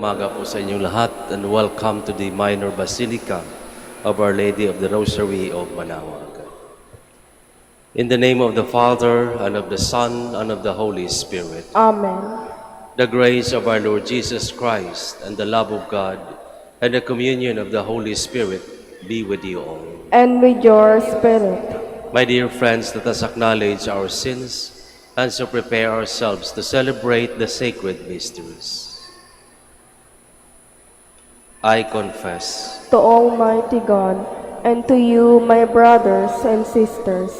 umaga po sa inyong lahat and welcome to the Minor Basilica of Our Lady of the Rosary of Manaoag. In the name of the Father, and of the Son, and of the Holy Spirit. Amen. The grace of our Lord Jesus Christ, and the love of God, and the communion of the Holy Spirit be with you all. And with your spirit. My dear friends, let us acknowledge our sins and so prepare ourselves to celebrate the sacred mysteries. I confess To Almighty God, and to you, my brothers and sisters,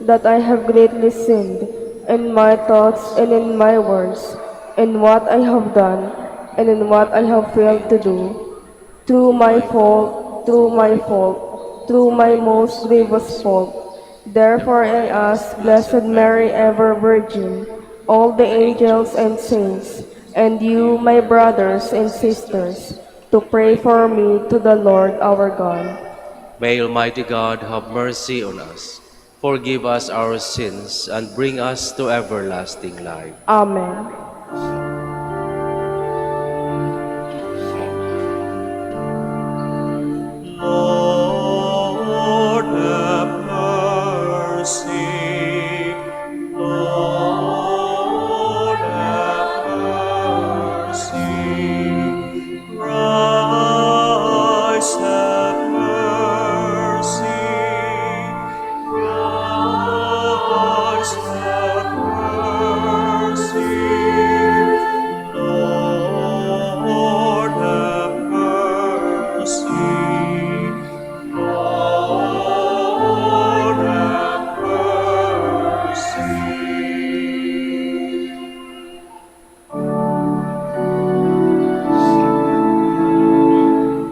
that I have greatly sinned in my thoughts and in my words, in what I have done and in what I have failed to do, through my fault, through my most grievous fault. Therefore I ask Blessed Mary, ever Virgin, all the angels and saints, and you, my brothers and sisters, to pray for me to the Lord our God. May Almighty God have mercy on us, forgive us our sins, and bring us to everlasting life. Amen. Lord, have mercy. Lord, have mercy. Christ, have mercy. Christ, have mercy. Lord, have mercy. Lord, have mercy.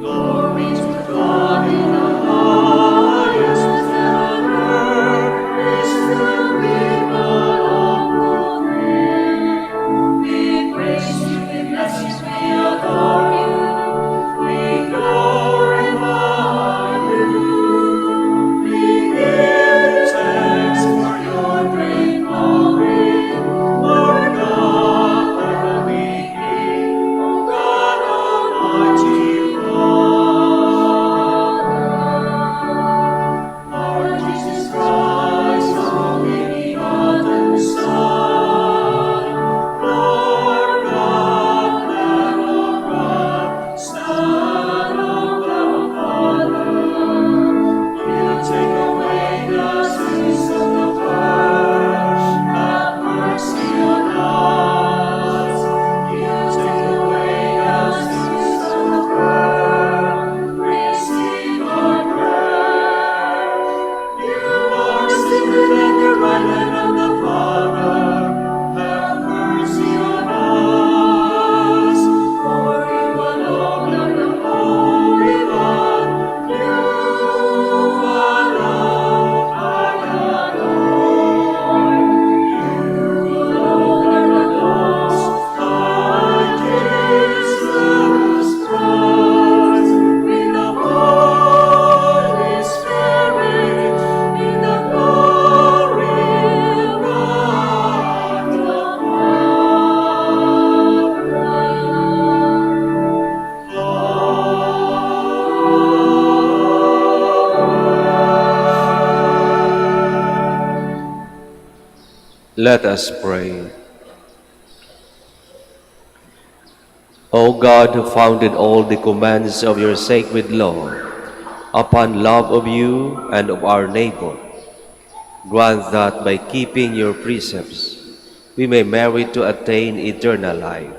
Glory to God in the highest, and on earth peace to people of good will. We praise you, we bless you, we adore you, we glorify you. We give thanks for your great glory, Lord God, heavenly King, O God, Almighty Father. Lord Jesus Christ, only begotten Son, Lord God, Lamb of God, Son of the Father. You take away the sins of the world, have mercy on us. You take away the sins of the world, receive our prayer. You are seated at the right hand of the Father, have mercy on us. For you alone are the Holy One, you alone are the Lord. You alone are the Most High Jesus Christ, with the Holy Spirit, in the glory of God the Let us pray. O God, who founded all the commands of your sacred law upon love of you and of our neighbor, grant that by keeping your precepts we may merit to attain eternal life.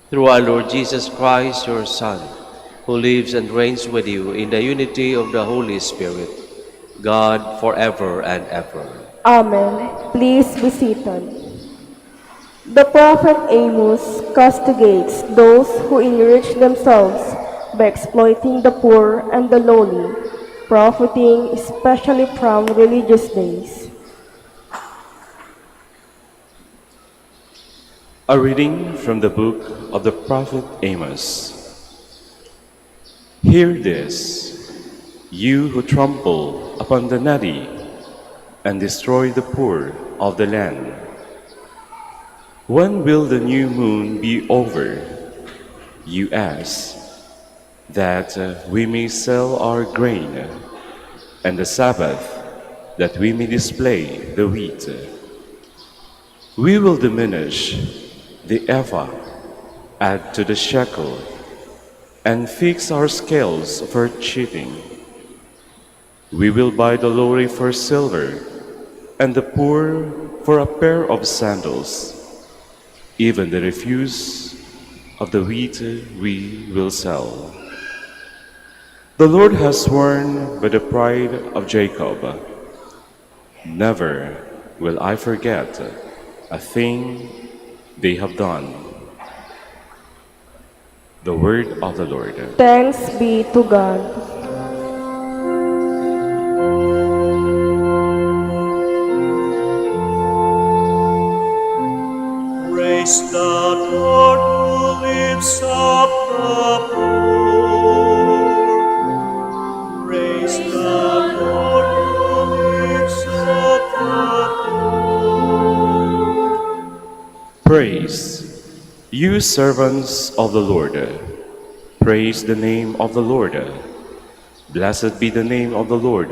Through our Lord Jesus Christ, your Son, who lives and reigns with you in the unity of the Holy Spirit, God forever and ever. Amen. Please be seated. The prophet Amos castigates those who enrich themselves by exploiting the poor and the lowly, profiting especially from religious days. A reading from the book of the prophet Amos. Hear this, you who trample upon the needy and destroy the poor of the land. When will the new moon be over, You ask that we may sell our grain, and the Sabbath that we may display the wheat. We will diminish the ephah, add to the shekel, and fix our scales for cheating. We will buy the lowly for silver, and the poor for a pair of sandals. Even the refuse of the wheat we will sell. The Lord has sworn by the pride of Jacob, never will I forget a thing they have done. The word of the Lord. Thanks be to God. Praise the Lord who lifts up the poor. Praise the Lord who lifts up the poor. Praise, you servants of the Lord. Praise the name of the Lord. Blessed be the name of the Lord,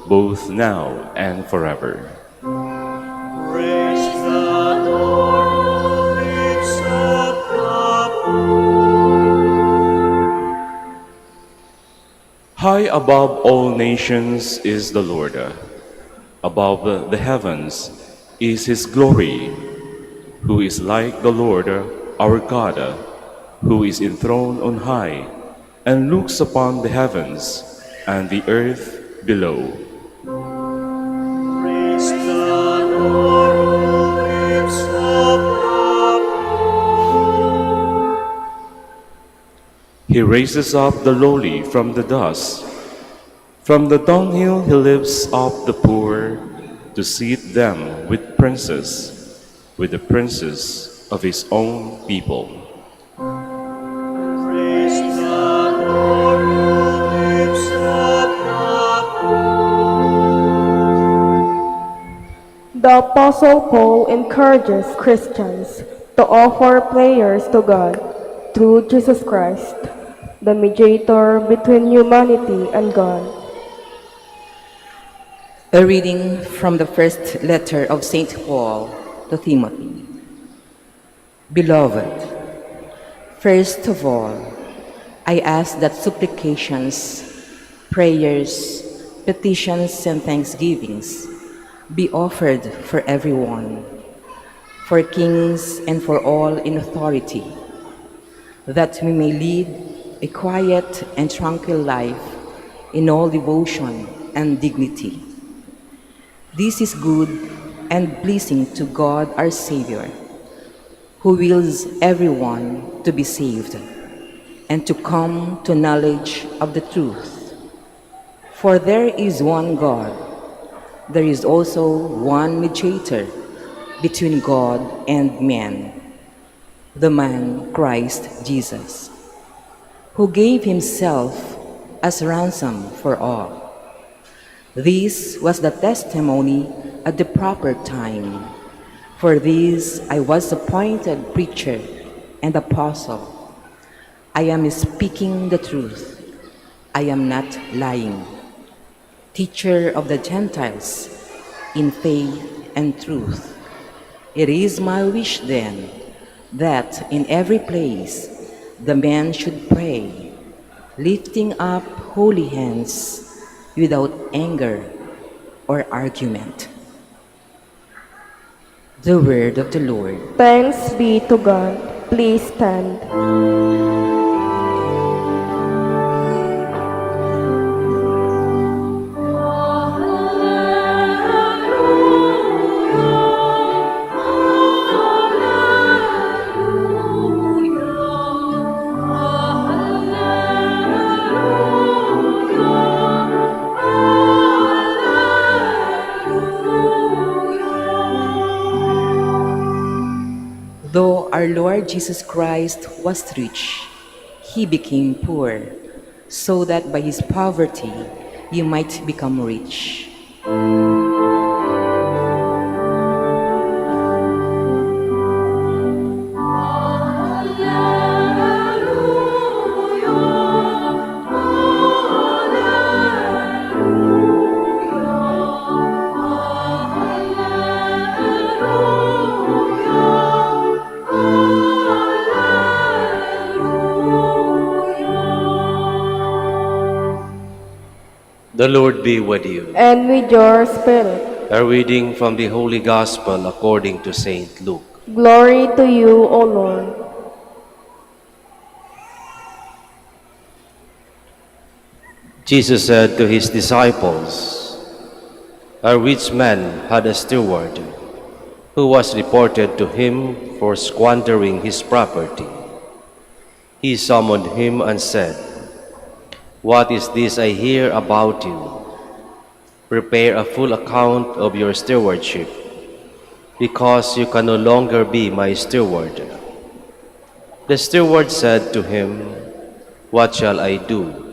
both now and forever. Praise the Lord who lifts up the poor. High above all nations is the Lord. Above the heavens is his glory. Who is like the Lord our God, who is enthroned on high, and looks upon the heavens and the earth below. Praise the Lord who lifts up the poor. He raises up the lowly from the dust. From the dunghill he lifts up the poor to seat them with princes, with the princes of his own people. Praise the Lord who lifts up the poor. The Apostle Paul encourages Christians to offer prayers to God through Jesus Christ, the mediator between humanity and God. A reading from the first letter of St. Paul to Timothy. Beloved, first of all, I ask that supplications, prayers, petitions, and thanksgivings be offered for everyone, for kings and for all in authority, that we may lead a quiet and tranquil life in all devotion and dignity. This is good and pleasing to God our Savior, who wills everyone to be saved and to come to knowledge of the truth. For there is one God, there is also one mediator between God and man, the man Christ Jesus, who gave himself as ransom for all. This was the testimony at the proper time. For this I was appointed preacher and apostle. I am speaking the truth. I am not lying. Teacher of the Gentiles in faith and truth. It is my wish then that in every place the man should pray, lifting up holy hands without anger or argument. The word of the Lord. Thanks be to God. Please stand. Though our Lord Jesus Christ was rich, he became poor, so that by his poverty you might become rich. The Lord be with you. and with your spirit. A reading from the Holy Gospel according to Saint Luke. Glory to you, O Lord. Jesus said to his disciples, "A rich man had a steward who was reported to him for squandering his property. He summoned him and said, 'What is this I hear about you? Prepare a full account of your stewardship, because you can no longer be my steward.' The steward said to him, 'What shall I do,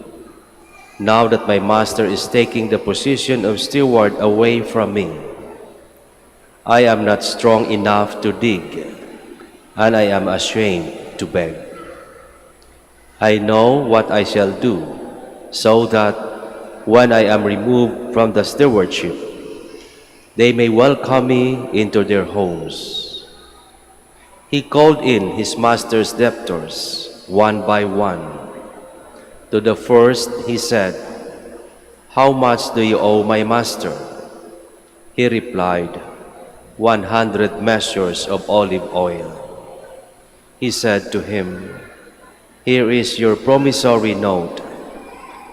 now that my master is taking the position of steward away from me? I am not strong enough to dig, and I am ashamed to beg. I know what I shall do, so that when I am removed from the stewardship, they may welcome me into their homes.' He called in his master's debtors one by one. To the first he said, 'How much do you owe my master?' He replied, 100 measures of olive oil. He said to him, 'Here is your promissory note.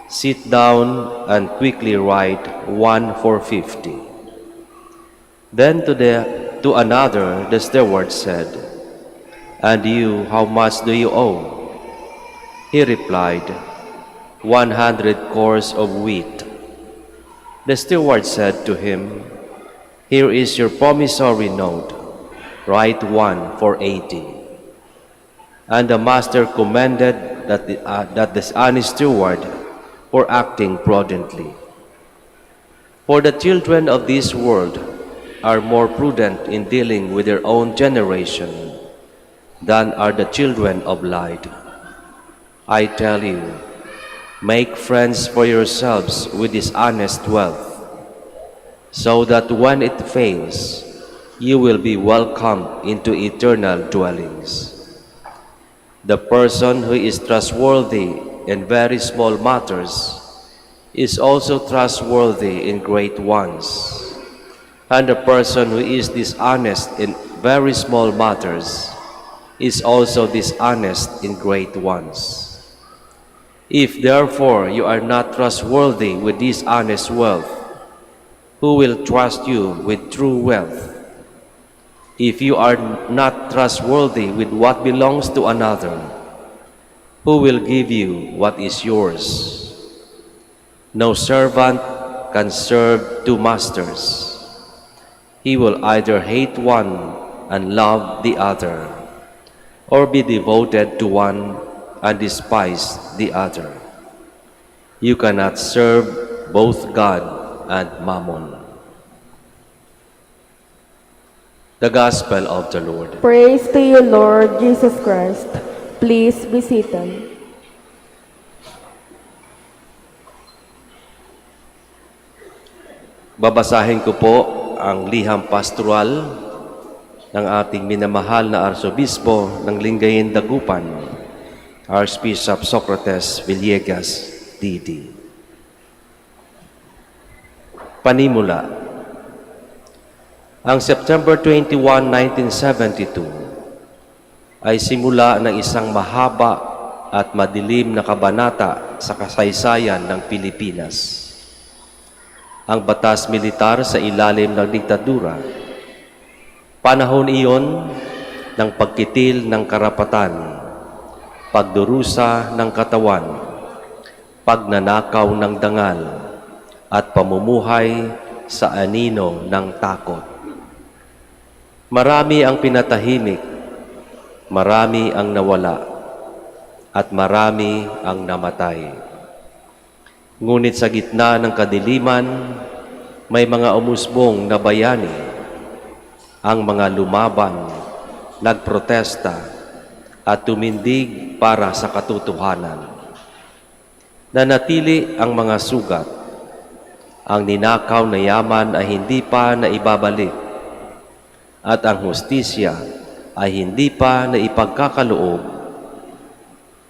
Sit down and quickly write one for 50. Then to another the steward said, 'And you, how much do you owe?' He replied, 100 cores of wheat. The steward said to him, 'Here is your promissory note. Write one for 80. And the master commended that dishonest steward for acting prudently. For the children of this world are more prudent in dealing with their own generation than are the children of light. I tell you, make friends for yourselves with dishonest wealth, so that when it fails, you will be welcomed into eternal dwellings. The person who is trustworthy in very small matters is also trustworthy in great ones, and the person who is dishonest in very small matters is also dishonest in great ones. If therefore you are not trustworthy with dishonest wealth, who will trust you with true wealth? If you are not trustworthy with what belongs to another, who will give you what is yours? No servant can serve two masters. He will either hate one and love the other, or be devoted to one and despise the other. You cannot serve both God and Mammon." The Gospel of the Lord. Praise to you, Lord Jesus Christ. Please be seated. Babasahin ko po ang liham pastoral ng ating minamahal na Arsobispo ng Lingayen Dagupan, Archbishop Socrates Villegas, D.D. Panimula. Ang September 21, 1972 ay simula ng isang mahaba at madilim na kabanata sa kasaysayan ng Pilipinas. Ang batas militar sa ilalim ng diktadura. Panahon iyon ng pagkitil ng karapatan, pagdurusa ng katawan, pagnanakaw ng dangal, at pamumuhay sa anino ng takot. Marami ang pinatahimik, marami ang nawala, at marami ang namatay. Ngunit sa gitna ng kadiliman, may mga umusbong na bayani, ang mga lumaban, nagprotesta, at tumindig para sa katotohanan. Nanatili ang mga sugat. Ang ninakaw na yaman ay hindi pa naibabalik, at ang hustisya ay hindi pa naipagkakaloob.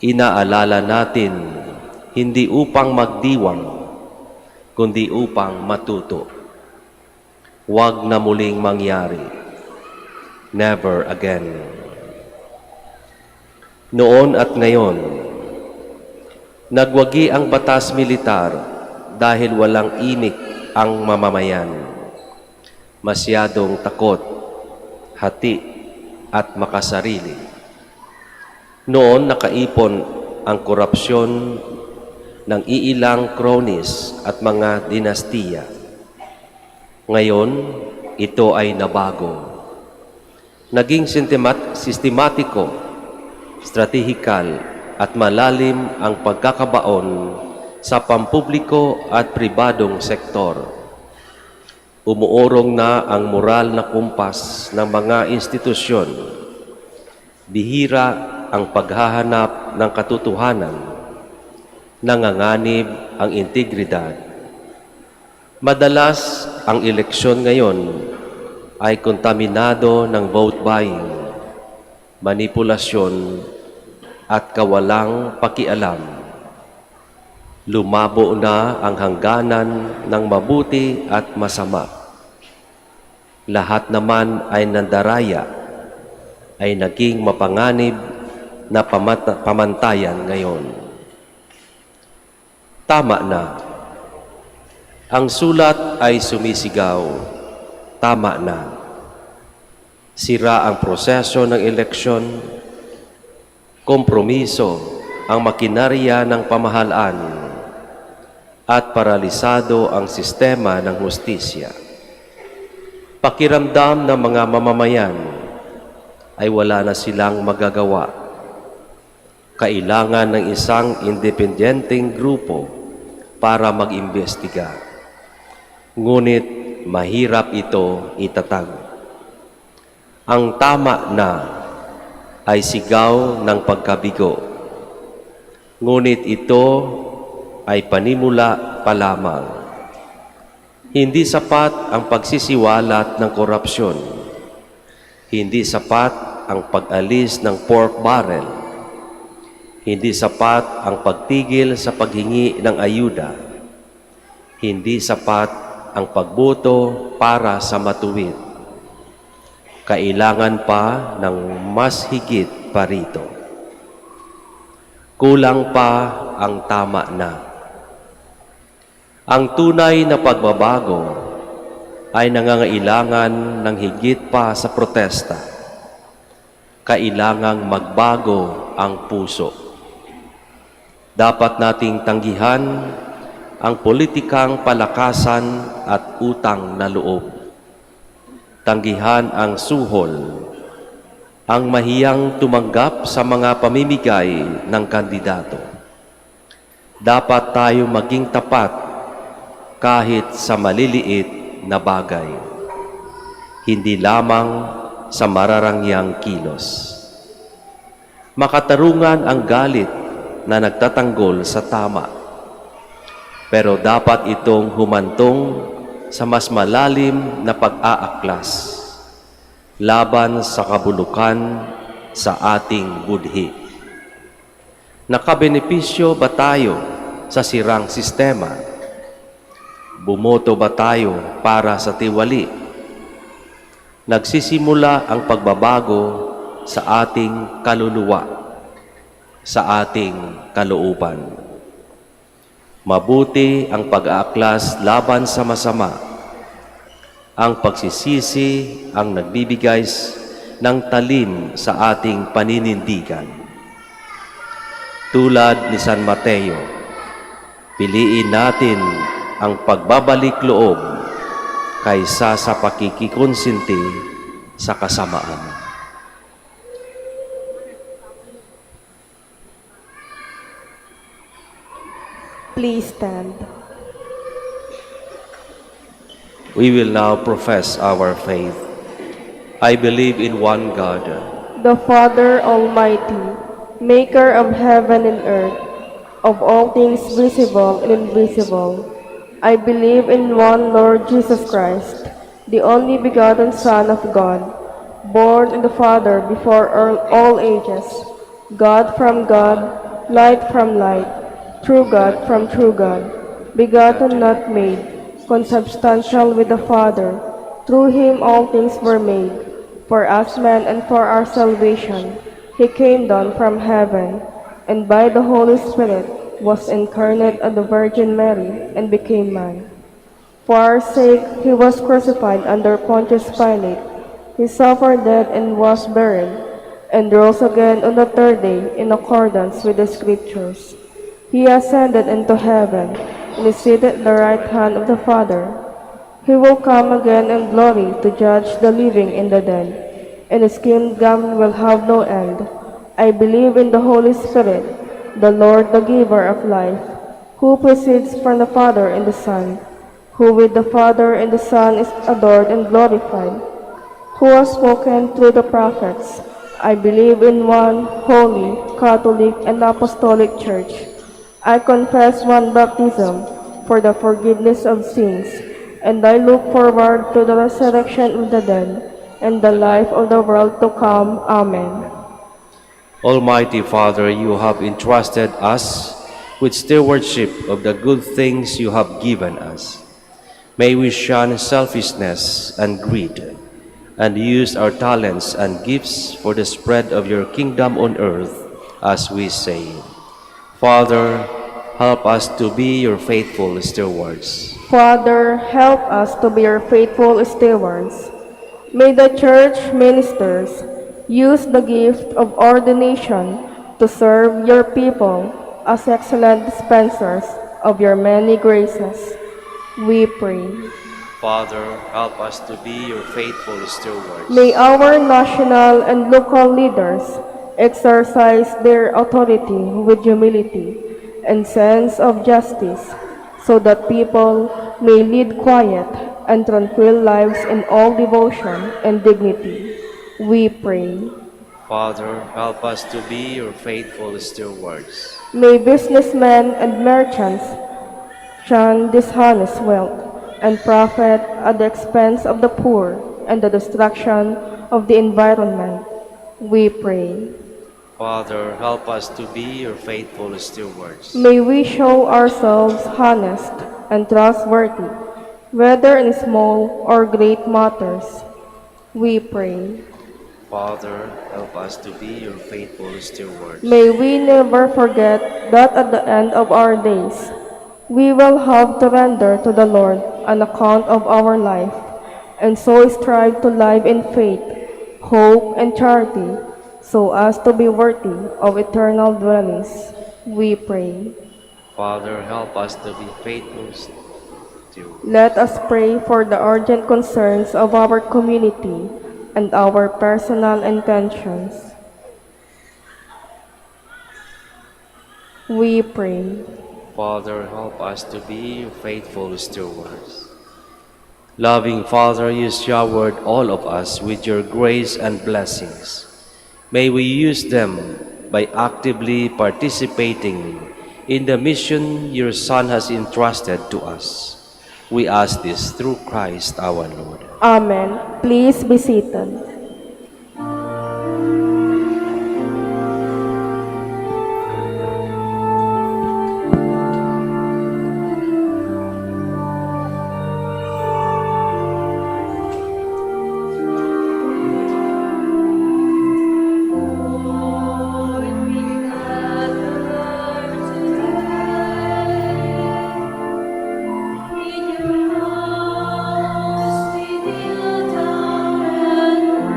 Inaalala natin, hindi upang magdiwang, kundi upang matuto. Huwag na muling mangyari. Never again. Noon at ngayon, nagwagi ang batas militar dahil walang imik ang mamamayan. Masyadong takot, hati at makasarili. Noon nakaipon ang korupsyon ng iilang kronis at mga dinastiya. Ngayon, ito ay nabago. Naging sistematiko, stratehikal at malalim ang pagkakabaon sa pampubliko at pribadong sektor. Umuurong na ang moral na kumpas ng mga institusyon. Bihira ang paghahanap ng katotohanan. Nanganganib ang integridad. Madalas ang eleksyon ngayon ay kontaminado ng vote buying, manipulasyon at kawalang pakialam. Lumabo na ang hangganan ng mabuti at masama. Lahat naman ay nandaraya, ay naging mapanganib na pamantayan ngayon. Tama na. Ang sulat ay sumisigaw, tama na. Sira ang proseso ng eleksyon, kompromiso ang makinarya ng pamahalaan, at paralisado ang sistema ng hustisya. Pakiramdam ng mga mamamayan ay wala na silang magagawa. Kailangan ng isang independenteng grupo para mag-imbestiga. Ngunit mahirap ito itatag. Ang tama na ay sigaw ng pagkabigo. Ngunit ito ay panimula pa lamang. Hindi sapat ang pagsisiwalat ng korupsyon. Hindi sapat ang pag-alis ng pork barrel. Hindi sapat ang pagtigil sa paghingi ng ayuda. Hindi sapat ang pagboto para sa matuwid. Kailangan pa ng mas higit pa rito. Kulang pa ang tama na. Ang tunay na pagbabago ay nangangailangan ng higit pa sa protesta. Kailangang magbago ang puso. Dapat nating tanggihan ang politikang palakasan at utang na loob. Tanggihan ang suhol, ang mahiyang tumanggap sa mga pamimigay ng kandidato. Dapat tayo maging tapat kahit sa maliliit na bagay, hindi lamang sa mararangyang kilos. Makatarungan ang galit na nagtatanggol sa tama, pero dapat itong humantong sa mas malalim na pag-aaklas laban sa kabulukan sa ating budhi. Nakabenepisyo ba tayo sa sirang sistema? Bumoto ba tayo para sa tiwali? Nagsisimula ang pagbabago sa ating kaluluwa, sa ating kalooban. Mabuti ang pag-aaklas laban sa masama. Ang pagsisisi ang nagbibigay ng talim sa ating paninindigan. Tulad ni San Mateo, piliin natin ang pagbabalik loob kaysa sa pakikikonsinti sa kasamaan. Please stand. We will now profess our faith. I believe in one God, The Father Almighty, maker of heaven and earth, of all things visible and invisible. I believe in one Lord Jesus Christ, the only begotten Son of God, born of the Father before all ages, God from God, light from light, true God from true God, begotten, not made, consubstantial with the Father. Through him all things were made. For us men and for our salvation, he came down from heaven, and by the Holy Spirit was incarnate of the Virgin Mary and became man. For our sake he was crucified under Pontius Pilate. He suffered death and was buried, and rose again on the third day in accordance with the Scriptures. He ascended into heaven, and is seated at the right hand of the Father. He will come again in glory to judge the living and the dead, and his kingdom will have no end. I believe in the Holy Spirit, the Lord, the giver of life, who proceeds from the Father and the Son, who with the Father and the Son is adored and glorified, who has spoken through the prophets. I believe in one holy, Catholic, and Apostolic Church. I confess one baptism for the forgiveness of sins, and I look forward to the resurrection of the dead and the life of the world to come. Amen. Almighty Father, you have entrusted us with stewardship of the good things you have given us. May we shun selfishness and greed, and use our talents and gifts for the spread of your kingdom on earth, as we say. Father, help us to be your faithful stewards. Father, help us to be your faithful stewards. May the church ministers use the gift of ordination to serve your people as excellent dispensers of your many graces. We pray. Father, help us to be your faithful stewards. May our national and local leaders exercise their authority with humility and sense of justice, so that people may lead quiet and tranquil lives in all devotion and dignity. We pray. Father, help us to be your faithful stewards. May businessmen and merchants shun dishonest wealth and profit at the expense of the poor and the destruction of the environment. We pray. Father, help us to be your faithful stewards. May we show ourselves honest and trustworthy, whether in small or great matters. We pray. Father, help us to be your faithful stewards. May we never forget that at the end of our days, we will have to render to the Lord an account of our life, and so strive to live in faith, hope, and charity, so as to be worthy of eternal dwellings. We pray. Father, help us to be faithful stewards. Let us pray for the urgent concerns of our community and our personal intentions. We pray. Father, help us to be faithful stewards. Loving Father, you showered all of us with your grace and blessings. May we use them by actively participating in the mission your Son has entrusted to us. We ask this through Christ our Lord. Amen. Please be seated. In your house, we kneel down and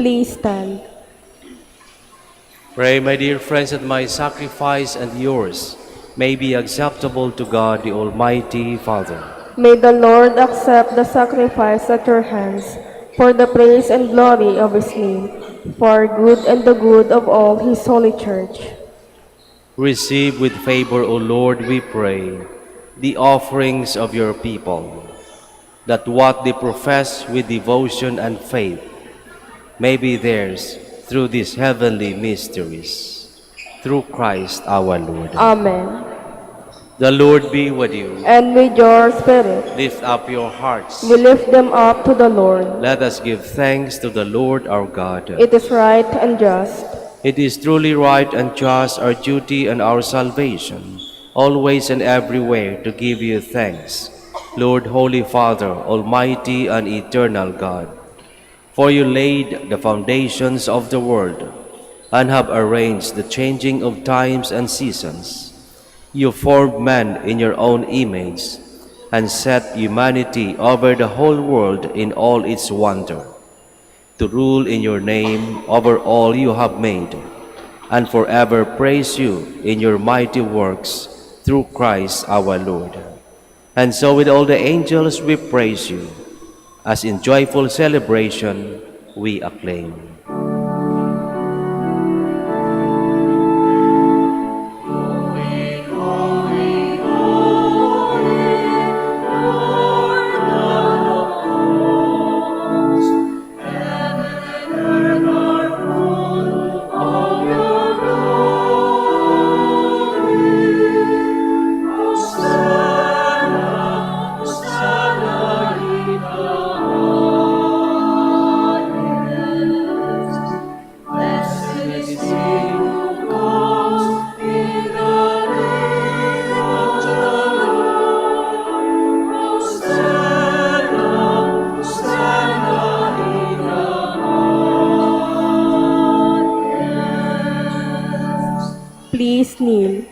Please stand. Pray, my dear friends, that my sacrifice and yours may be acceptable to God, the Almighty Father. May the Lord accept the sacrifice at your hands for the praise and glory of his name, for our good and the good of all his holy church. Receive with favor, O Lord, we pray, the offerings of your people, that what they profess with devotion and faith may be theirs through these heavenly mysteries. Through Christ our Lord. Amen. The Lord be with you. And with your spirit, Lift up your hearts. we lift them up to the Lord. Let us give thanks to the Lord our God. It is right and just. It is truly right and just, our duty and our salvation, always and everywhere to give you thanks, Lord, Holy Father, Almighty and eternal God. For you laid the foundations of the world and have arranged the changing of times and seasons. You formed man in your own image and set humanity over the whole world in all its wonder, to rule in your name over all you have made, and forever praise you in your mighty works through Christ our Lord. And so with all the angels we praise you, as in joyful celebration we acclaim. Please kneel.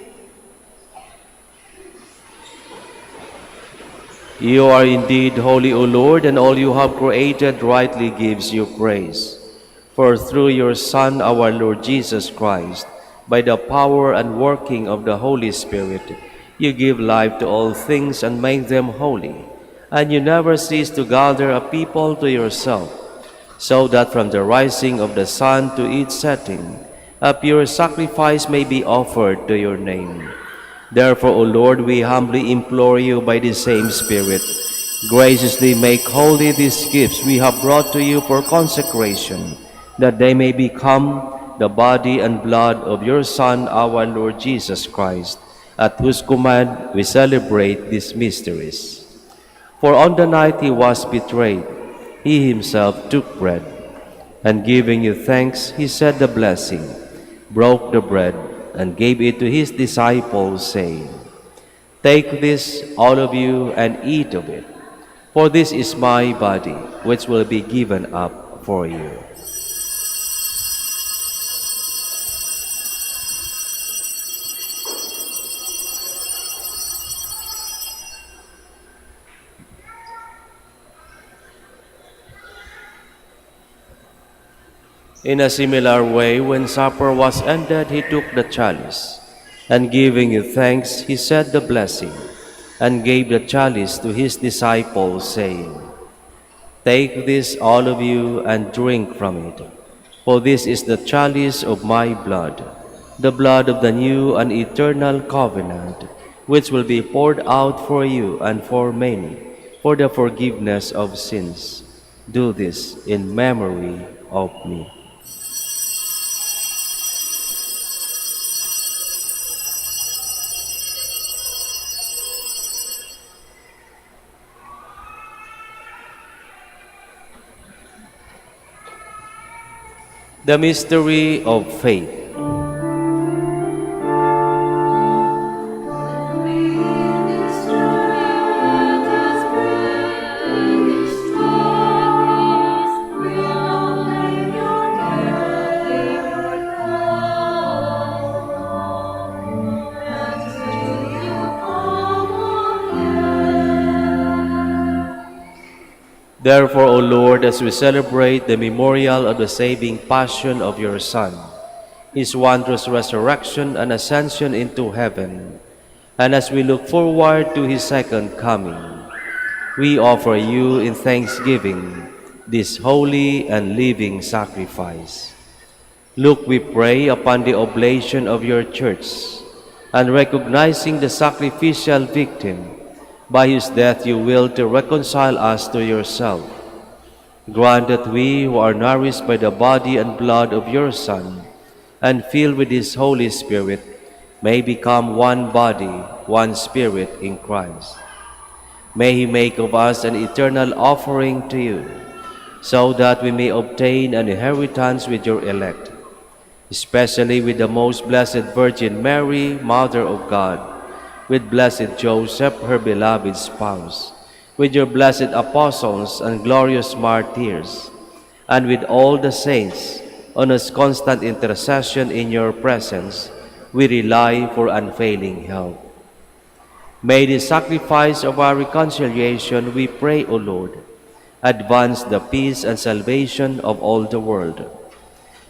You are indeed holy, O Lord, and all you have created rightly gives you praise. For through your Son, our Lord Jesus Christ, by the power and working of the Holy Spirit, you give life to all things and make them holy. And you never cease to gather a people to yourself, so that from the rising of the sun to its setting, a pure sacrifice may be offered to your name. Therefore, O Lord, we humbly implore you by the same Spirit, graciously make holy these gifts we have brought to you for consecration, that they may become the body and blood of your Son, our Lord Jesus Christ, at whose command we celebrate these mysteries. For on the night he was betrayed, he himself took bread, and giving you thanks, he said the blessing, broke the bread, and gave it to his disciples, saying, "Take this, all of you, and eat of it, for this is my body, which will be given up for you." In a similar way, when supper was ended, he took the chalice, and giving you thanks, he said the blessing, and gave the chalice to his disciples, saying, "Take this, all of you, and drink from it, for this is the chalice of my blood, the blood of the new and eternal covenant, which will be poured out for you and for many, for the forgiveness of sins. Do this in memory of me." The mystery of faith. Therefore, O Lord, as we celebrate the memorial of the saving passion of your Son, his wondrous resurrection and ascension into heaven, and as we look forward to his second coming, we offer you in thanksgiving this holy and living sacrifice. Look, we pray, upon the oblation of your church, and recognizing the sacrificial victim, by whose death you will to reconcile us to yourself. Grant that we who are nourished by the body and blood of your Son, and filled with his Holy Spirit, may become one body, one spirit in Christ. May he make of us an eternal offering to you, so that we may obtain an inheritance with your elect, especially with the most blessed Virgin Mary, Mother of God, with blessed Joseph, her beloved spouse, with your blessed apostles and glorious martyrs, and with all the saints, on whose constant intercession in your presence we rely for unfailing help. May the sacrifice of our reconciliation, we pray, O Lord, advance the peace and salvation of all the world.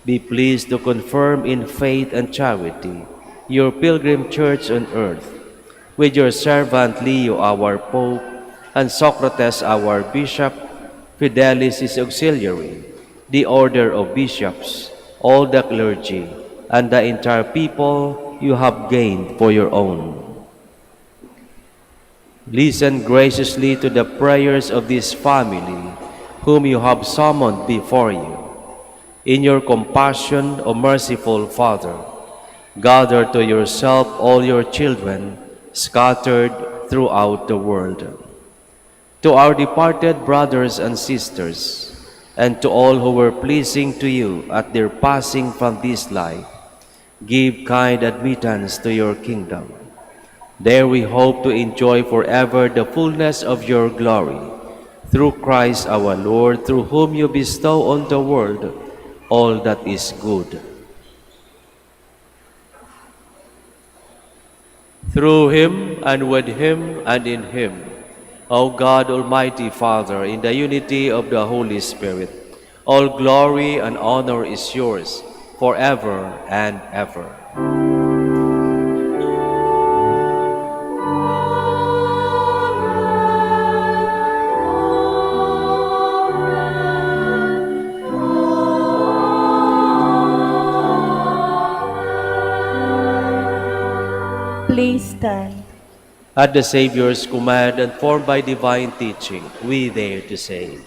Be pleased to confirm in faith and charity your pilgrim church on earth, with your servant Leo, our Pope, and Socrates, our Bishop, Fidelis, his auxiliary, the order of bishops, all the clergy, and the entire people you have gained for your own. Listen graciously to the prayers of this family, whom you have summoned before you. In your compassion, O merciful Father, gather to yourself all your children scattered throughout the world. To our departed brothers and sisters, and to all who were pleasing to you at their passing from this life, give kind admittance to your kingdom. There we hope to enjoy forever the fullness of your glory, through Christ our Lord, through whom you bestow on the world all that is good. Through him, and with him, and in him, O God, Almighty Father, in the unity of the Holy Spirit, all glory and honor is yours forever and ever. Please stand. At the Savior's command and formed by divine teaching, we dare to say,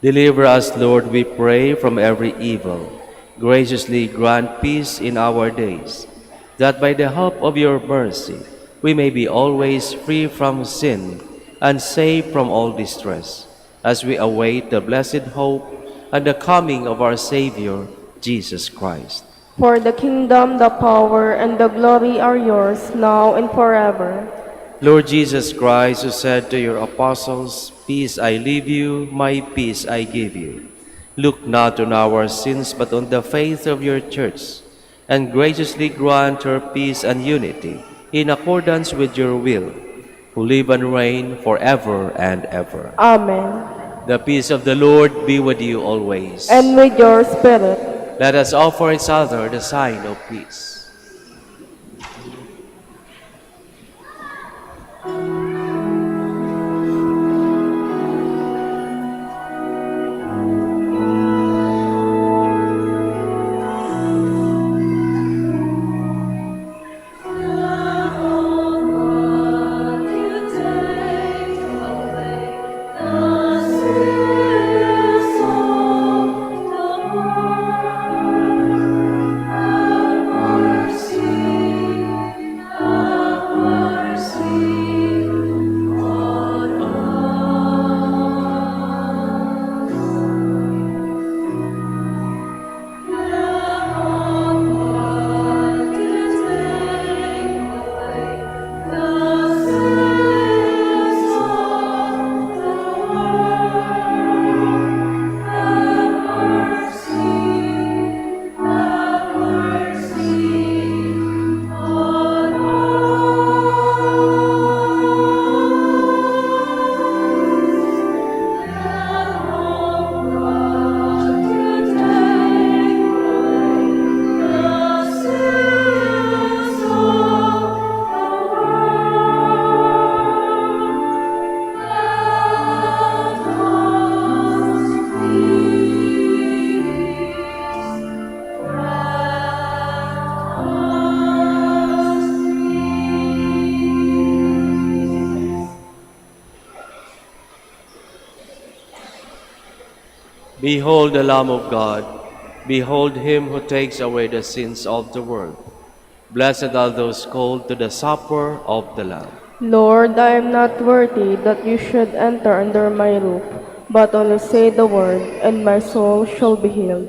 Deliver us, Lord, we pray, from every evil. Graciously grant peace in our days, that by the help of your mercy we may be always free from sin and safe from all distress, as we await the blessed hope and the coming of our Savior, Jesus Christ. For the kingdom, the power, and the glory are yours, now and forever. Lord Jesus Christ, who said to your apostles, "Peace I leave you, my peace I give you," look not on our sins, but on the faith of your church, and graciously grant her peace and unity in accordance with your will, who live and reign forever and ever. Amen. The peace of the Lord be with you always. And with your spirit. Let us offer each other the sign of peace. Behold the Lamb of God. Behold him who takes away the sins of the world. Blessed are those called to the supper of the Lamb. Lord, I am not worthy that you should enter under my roof, but only say the word, and my soul shall be healed.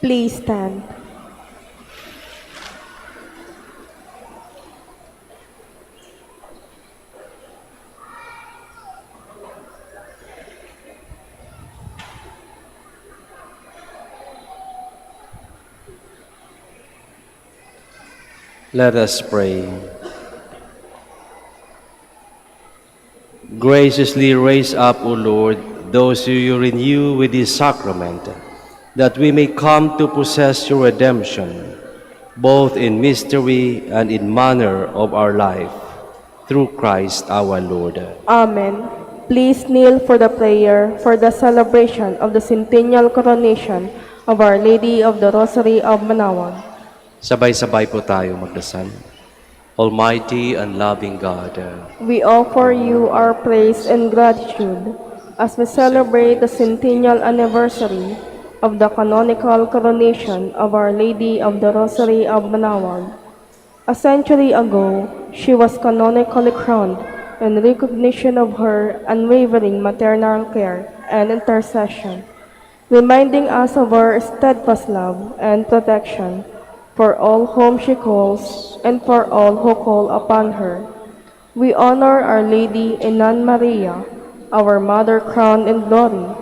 Please stand. Let us pray. Graciously raise up, O Lord, those who you renew with this sacrament, that we may come to possess your redemption, both in mystery and in manner of our life, through Christ our Lord. Amen. Please kneel for the prayer for the celebration of the centennial coronation of Our Lady of the Rosary of Manaoag. Sabay-sabay po tayo magdasal. Almighty and loving God, We offer you our praise and gratitude as we celebrate the centennial anniversary of the canonical coronation of Our Lady of the Rosary of Manaoag. A century ago, she was canonically crowned in recognition of her unwavering maternal care and intercession, reminding us of her steadfast love and protection for all whom she calls and for all who call upon her. We honor Our Lady Inan Maria, our Mother crowned in glory,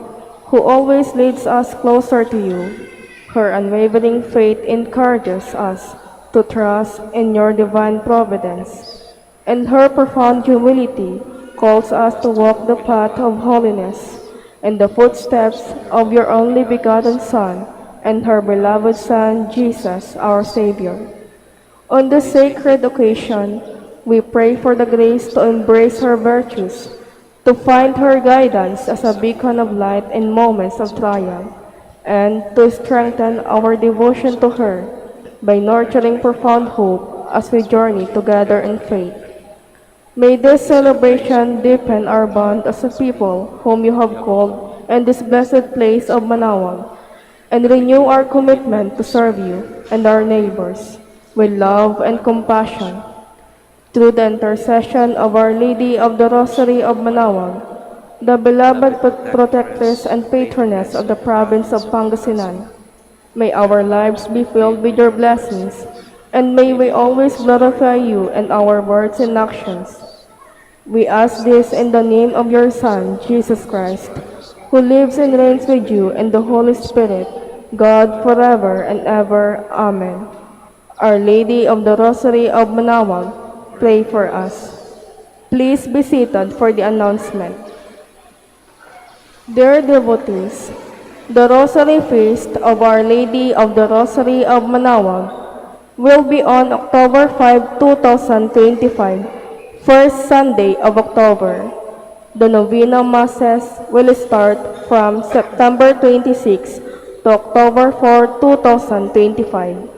who always leads us closer to you. Her unwavering faith encourages us to trust in your divine providence, and her profound humility calls us to walk the path of holiness in the footsteps of your only begotten Son and her beloved Son, Jesus, our Savior. On this sacred occasion, we pray for the grace to embrace her virtues, to find her guidance as a beacon of light in moments of trial, and to strengthen our devotion to her by nurturing profound hope as we journey together in faith. May this celebration deepen our bond as a people whom you have called in this blessed place of Manaoag, and renew our commitment to serve you and our neighbors with love and compassion. Through the intercession of Our Lady of the Rosary of Manaoag, the beloved protectress and patroness of the province of Pangasinan, may our lives be filled with your blessings, and may we always glorify you in our words and actions. We ask this in the name of your Son, Jesus Christ, who lives and reigns with you in the Holy Spirit, God forever and ever. Amen. Our Lady of the Rosary of Manaoag, pray for us. Please be seated for the announcement. Dear devotees, the Rosary Feast of Our Lady of the Rosary of Manaoag will be on October 5, 2025, first Sunday of October. The Novena Masses will start from September 26 to October 4, 2025.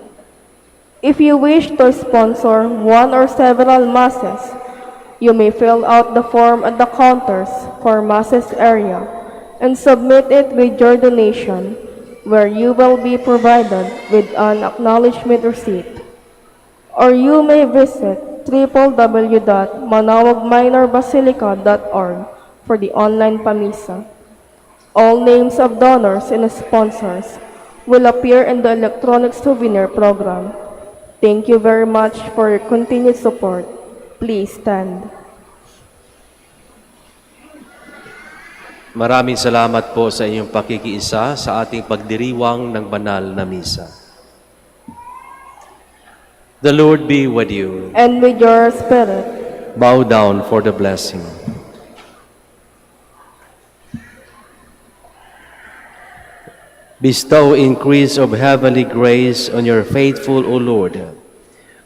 If you wish to sponsor one or several Masses, you may fill out the form at the counters for Masses area and submit it with your donation, where you will be provided with an acknowledgement receipt. Or you may visit www.manaoagminorbasilica.org for the online pamisa. All names of donors and sponsors will appear in the electronic souvenir program. Thank you very much for your continued support. Please stand. maraming salamat po sa inyong pakikiisa sa ating pagdiriwang ng banal na misa. The Lord be with you. And with your spirit, Bow down for the blessing. Bestow increase of heavenly grace on your faithful, O Lord.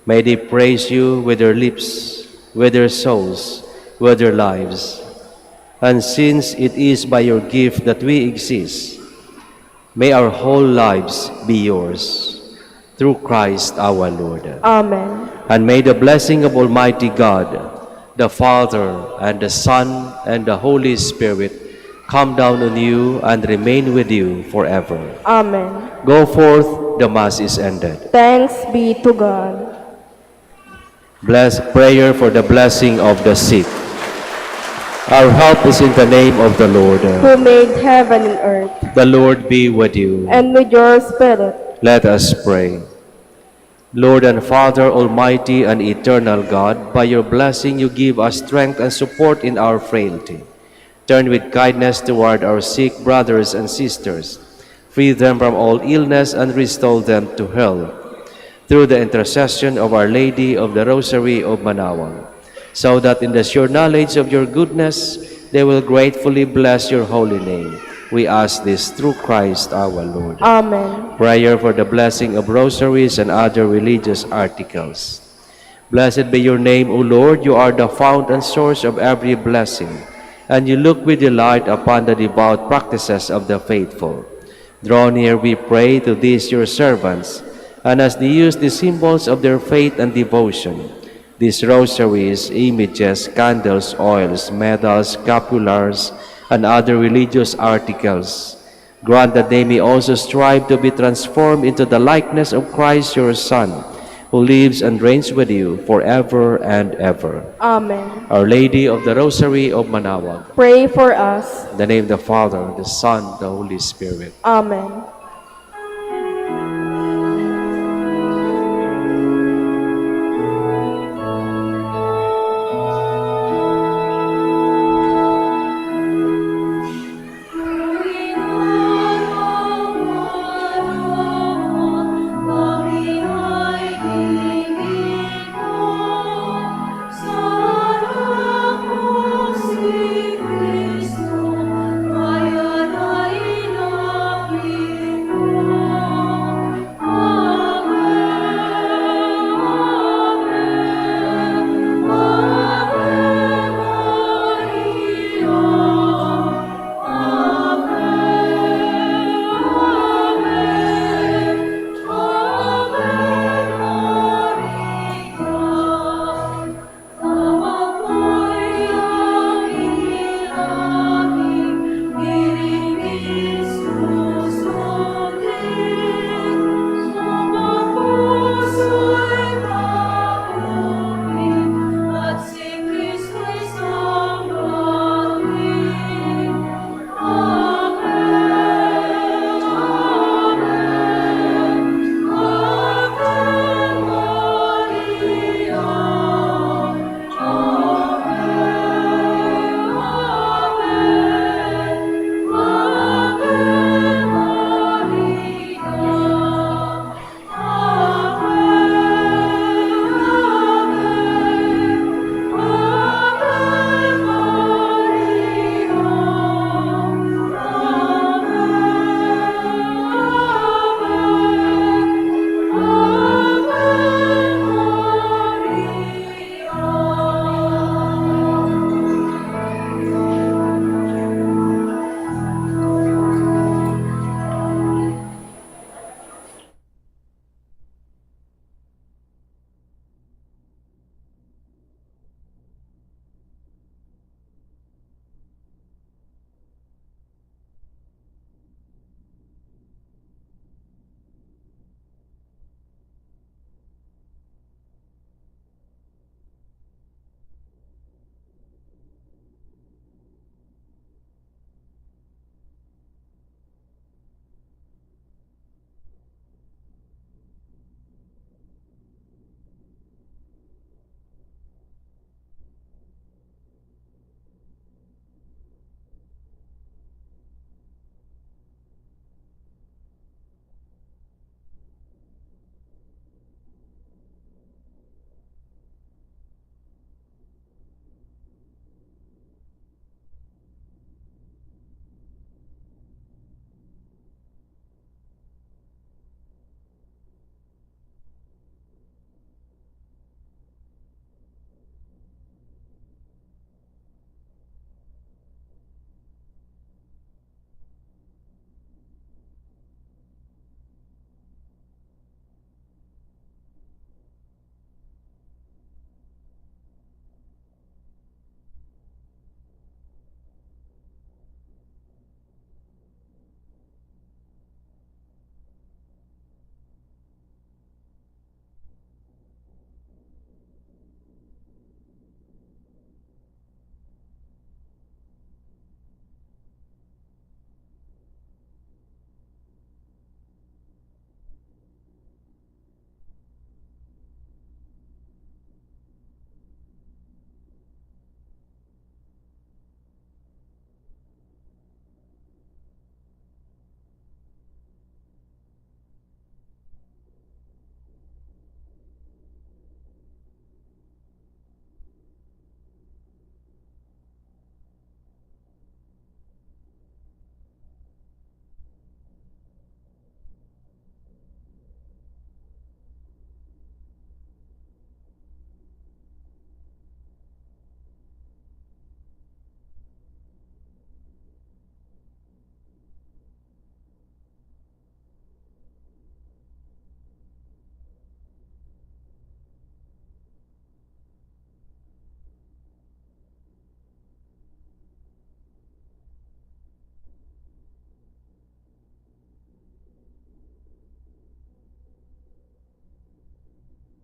May they praise you with their lips, with their souls, with their lives. And since it is by your gift that we exist, may our whole lives be yours. Through Christ our Lord. Amen. And may the blessing of Almighty God, the Father, and the Son, and the Holy Spirit come down on you and remain with you forever. Amen. Go forth, the Mass is ended. Thanks be to God. Bless prayer for the blessing of the sick. Our help is in the name of the Lord. Who made heaven and earth, The Lord be with you. and with your spirit. Let us pray. Lord and Father, Almighty and eternal God, by your blessing you give us strength and support in our frailty. Turn with kindness toward our sick brothers and sisters. Free them from all illness and restore them to health. Through the intercession of Our Lady of the Rosary of Manaoag, so that in the sure knowledge of your goodness, they will gratefully bless your holy name. We ask this through Christ our Lord. Amen. Prayer for the blessing of rosaries and other religious articles. Blessed be your name, O Lord. You are the fount and source of every blessing, and you look with delight upon the devout practices of the faithful. Draw near, we pray, to these your servants, and as they use the symbols of their faith and devotion, these rosaries, images, candles, oils, medals, scapulars, and other religious articles, grant that they may also strive to be transformed into the likeness of Christ your Son, who lives and reigns with you forever and ever. Amen. Our Lady of the Rosary of Manaoag, Pray for us. in the name of the Father, the Son, the Holy Spirit. Amen.